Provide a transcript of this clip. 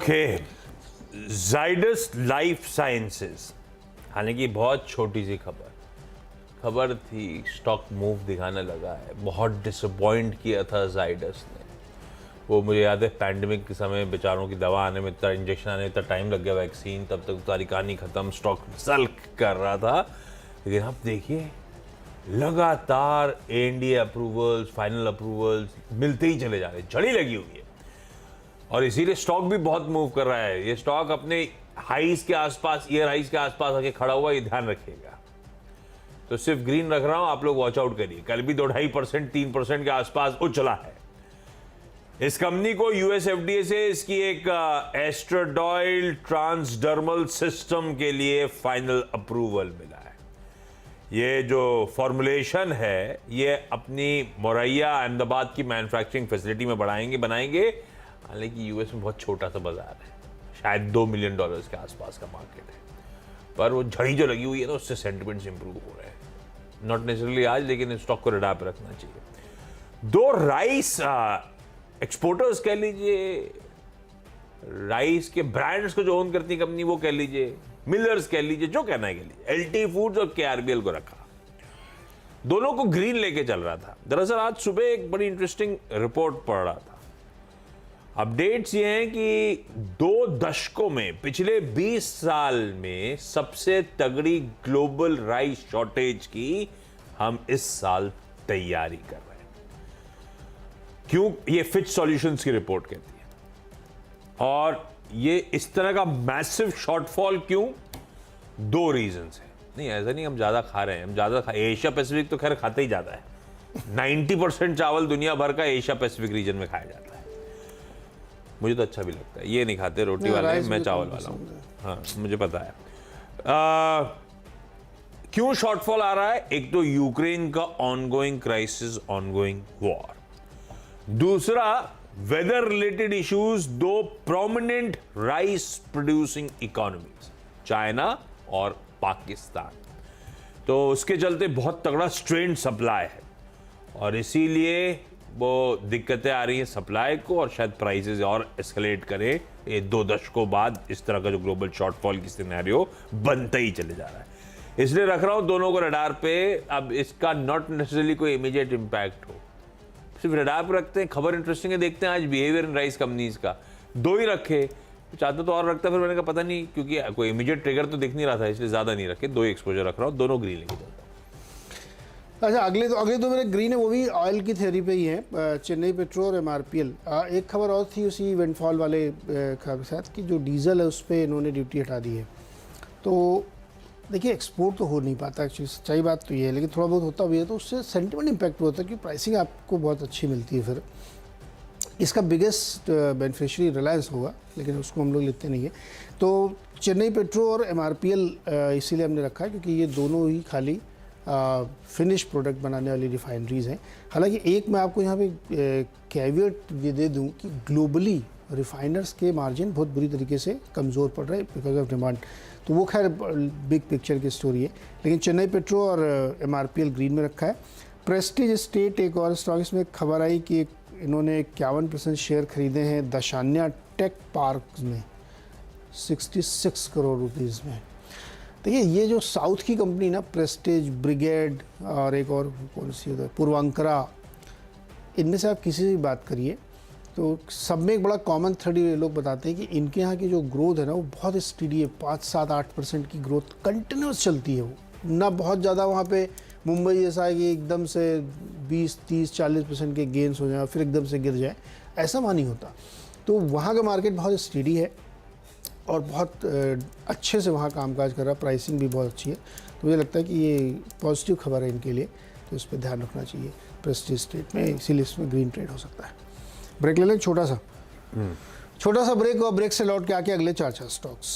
Okay, Zydus life sciences, हालांकि बहुत छोटी सी खबर थी, स्टॉक मूव दिखाने लगा है। बहुत डिसअपॉइंट किया था जाइडस ने। वो मुझे याद है पैंडेमिक के समय बेचारों की दवा आने में इतना, इंजेक्शन आने में इतना टाइम लग गया, वैक्सीन, तब तक सारी कहानी खत्म, स्टॉक सल्क कर रहा था। लेकिन आप देखिए लगातार एनडीए अप्रूवल्स, फाइनल अप्रूवल्स मिलते ही चले जा रहे, झड़ी लगी हुई है और इसीलिए स्टॉक भी बहुत मूव कर रहा है। ये स्टॉक अपने हाईज के आसपास, ईयर हाईज के आसपास आके खड़ा हुआ, ये ध्यान रखिएगा। तो सिर्फ ग्रीन रख रहा हूं, आप लोग वॉच आउट करिए। कल भी 2.5%, 3% के आसपास उछला है। इस कंपनी को यूएस एफडीए से इसकी एक एस्ट्राडॉयल ट्रांसडर्मल सिस्टम के लिए फाइनल अप्रूवल मिला है। ये जो फॉर्मुलेशन है ये अपनी मोरैया अहमदाबाद की मैन्युफैक्चरिंग फैसिलिटी में बनाएंगे। हालांकि यूएस में बहुत छोटा सा बाजार है, शायद $2 मिलियन के आसपास का मार्केट है, पर वो झड़ी जो लगी हुई है ना, उससे सेंटिमेंट्स इंप्रूव हो रहे हैं। नॉट नेसेसरली आज, लेकिन इस स्टॉक को रडार पे रखना चाहिए। दो राइस एक्सपोर्टर्स कह लीजिए, राइस के ब्रांड्स को जो ओन करती है कंपनी, वो कह लीजिए, मिलर्स कह लीजिए, जो कहना है कह लीजिए, एलटी फूड्स और केआरबीएल को रखा। दोनों को ग्रीन लेके चल रहा था। दरअसल आज सुबह एक बड़ी इंटरेस्टिंग रिपोर्ट पढ़ रहा था। अपडेट्स ये हैं कि 2 दशकों में, पिछले 20 साल में सबसे तगड़ी ग्लोबल राइस शॉर्टेज की हम इस साल तैयारी कर रहे हैं। क्यों? ये फिच सॉल्यूशंस की रिपोर्ट कहती है। और ये इस तरह का मैसिव शॉर्टफॉल क्यों? 2 रीजंस है। नहीं, ऐसा नहीं हम ज्यादा खा रहे हैं, हम ज्यादा एशिया पैसिफिक तो खैर खाते ही ज्यादा है। 90% चावल दुनिया भर का एशिया पैसिफिक रीजन में खाया जाता है। मुझे तो अच्छा भी लगता है। ये नहीं खाते रोटी वाले, मैं चावल वाला हूँ। हाँ, मुझे पता है। क्यों शॉर्टफॉल आ रहा है? एक तो यूक्रेन का ऑनगोइंग क्राइसिस, ऑनगोइंग वॉर। दूसरा weather related issues. 2 prominent rice producing economies, China और पाकिस्तान। तो उसके चलते बहुत तगड़ा स्ट्रेन्ड सप्लाई है और इसीलिए वो दिक्कतें आ रही हैं सप्लाई को, और शायद प्राइसेस और एस्केलेट करे। ये 2 दशकों बाद इस तरह का जो ग्लोबल शॉर्टफॉल की सिनेरियो बनता ही चले जा रहा है। इसलिए रख रहा हूं दोनों को रडार पे। अब इसका नॉट नेसेसरली कोई इमीडिएट इंपैक्ट हो, सिर्फ रडार पे रखते हैं। खबर इंटरेस्टिंग है, देखते हैं आज बिहेवियर इन राइस कंपनीज का। 2 ही रखे, चाहते तो और रखता, फिर मैंने कहा पता नहीं, क्योंकि कोई इमीडिएट ट्रिगर तो दिख नहीं रहा था, इसलिए ज्यादा नहीं रखे। 2 ही एक्सपोजर रख रहा हूँ, दोनों ग्रीन लेके चलता हूँ। अच्छा, अगले तो मेरे ग्रीन है, वो भी ऑयल की थ्योरी पे ही है। चेन्नई पेट्रो और एमआरपीएल। एक खबर और थी उसी विंडफॉल वाले खबर के साथ कि जो डीजल है उस पर इन्होंने ड्यूटी हटा दी है। तो देखिए, एक्सपोर्ट तो हो नहीं पाता एक्चुअली, सच्चाई बात तो ये है, लेकिन थोड़ा बहुत होता भी है तो उससे सेंटिमेंट इम्पैक्ट होता है कि प्राइसिंग आपको बहुत अच्छी मिलती है। फिर इसका बिगेस्ट बेनिफिशियरी रिलायंस होगा, लेकिन उसको हम लोग लेते नहीं है। तो चेन्नई पेट्रो और एमआरपीएल इसीलिए हमने रखा है क्योंकि ये दोनों ही खाली फिनिश प्रोडक्ट बनाने वाली रिफाइनरीज हैं। हालांकि एक मैं आपको यहाँ पे कैवियट ये दे दूँ कि ग्लोबली रिफाइनर्स के मार्जिन बहुत बुरी तरीके से कमज़ोर पड़ रहे हैं बिकॉज ऑफ डिमांड। तो वो खैर बिग पिक्चर की स्टोरी है, लेकिन चेन्नई पेट्रो और एमआरपीएल ग्रीन में रखा है। प्रेस्टीज स्टेट एक और स्टॉक, इसमें खबर आई कि इन्होंने 51% शेयर खरीदे हैं दशान्या टेक पार्क में 66 करोड़ रुपीज़ में। देखिए, ये जो साउथ की कंपनी ना, प्रेस्टीज, ब्रिगेड और एक और कौन सी उधर पूर्वांकरा, इनमें से आप किसी से भी बात करिए तो सब में एक बड़ा कॉमन थ्रेड ये लोग बताते हैं कि इनके यहाँ की जो ग्रोथ है ना वो बहुत स्टीडी है। 5, 7, 8% की ग्रोथ कंटिन्यूस चलती है। वो ना बहुत ज़्यादा वहाँ पे मुंबई जैसा है कि एकदम से 20, 30, 40% के गेंस हो जाए फिर एकदम से गिर जाए, ऐसा वहाँ नहीं होता। तो वहाँ का मार्केट बहुत स्टीडी है और बहुत अच्छे से वहाँ कामकाज कर रहा है, प्राइसिंग भी बहुत अच्छी है। तो मुझे लगता है कि ये पॉजिटिव खबर है इनके लिए, तो इस पर ध्यान रखना चाहिए प्रेस्टीज स्टेट में, इसीलिए इसमें ग्रीन ट्रेड हो सकता है। ब्रेक ले लें, छोटा सा ब्रेक, और ब्रेक से लौट के आके अगले 4 स्टॉक्स।